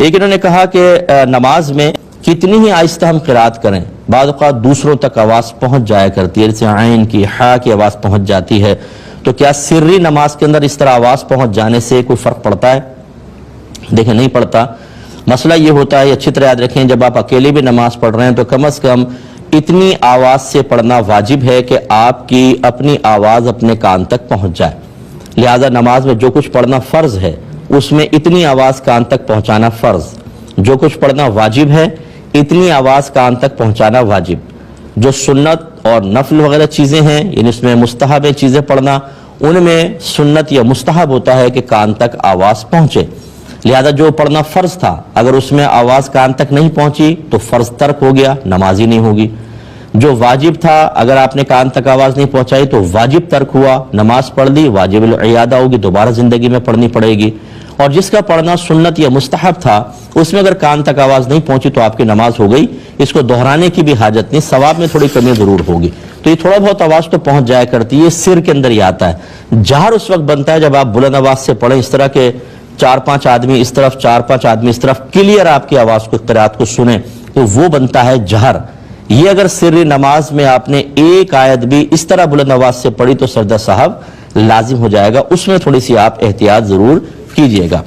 ایک انہوں نے کہا کہ نماز میں کتنی ہی آہستہ ہم قرات کریں، بعض اوقات دوسروں تک آواز پہنچ جایا کرتی ہے، جیسے عین کی، ہا کی آواز پہنچ جاتی ہے، تو کیا سری نماز کے اندر اس طرح آواز پہنچ جانے سے کوئی فرق پڑتا ہے؟ دیکھیں نہیں پڑتا۔ مسئلہ یہ ہوتا ہے، اچھی طرح یاد رکھیں، جب آپ اکیلے بھی نماز پڑھ رہے ہیں تو کم از کم اتنی آواز سے پڑھنا واجب ہے کہ آپ کی اپنی آواز اپنے کان تک پہنچ جائے۔ لہذا نماز میں جو کچھ پڑھنا فرض ہے اس میں اتنی آواز کان تک پہنچانا فرض، جو کچھ پڑھنا واجب ہے اتنی آواز کان تک پہنچانا واجب۔ جو سنت اور نفل وغیرہ چیزیں ہیں، یعنی اس میں مستحب چیزیں پڑھنا، ان میں سنت یا مستحب ہوتا ہے کہ کان تک آواز پہنچے۔ لہذا جو پڑھنا فرض تھا اگر اس میں آواز کان تک نہیں پہنچی تو فرض ترک ہو گیا، نماز ہی نہیں ہوگی۔ جو واجب تھا اگر آپ نے کان تک آواز نہیں پہنچائی تو واجب ترک ہوا، نماز پڑھ لی، واجب العیادہ ہوگی، دوبارہ زندگی میں پڑھنی پڑے گی۔ اور جس کا پڑھنا سنت یا مستحب تھا اس میں اگر کان تک آواز نہیں پہنچی تو آپ کی نماز ہو گئی، اس کو دہرانے کی بھی حاجت نہیں، ثواب میں تھوڑی کمی ضرور ہوگی۔ تو یہ تھوڑا بہت آواز تو پہنچ جایا کرتی ہے، سر کے اندر ہی آتا ہے۔ جہر اس وقت بنتا ہے جب آپ بلند آواز سے پڑھیں، اس طرح کے 4-5 آدمی اس طرف، 4-5 آدمی اس طرف کلیئر آپ کی آواز کو، قرات کو سنیں، تو وہ بنتا ہے جہر۔ یہ اگر سری نماز میں آپ نے ایک آیت بھی اس طرح بلند آواز سے پڑھی تو سجدہ صاحب لازم ہو جائے گا، اس میں تھوڑی سی آپ احتیاط ضرور کیجئے گا۔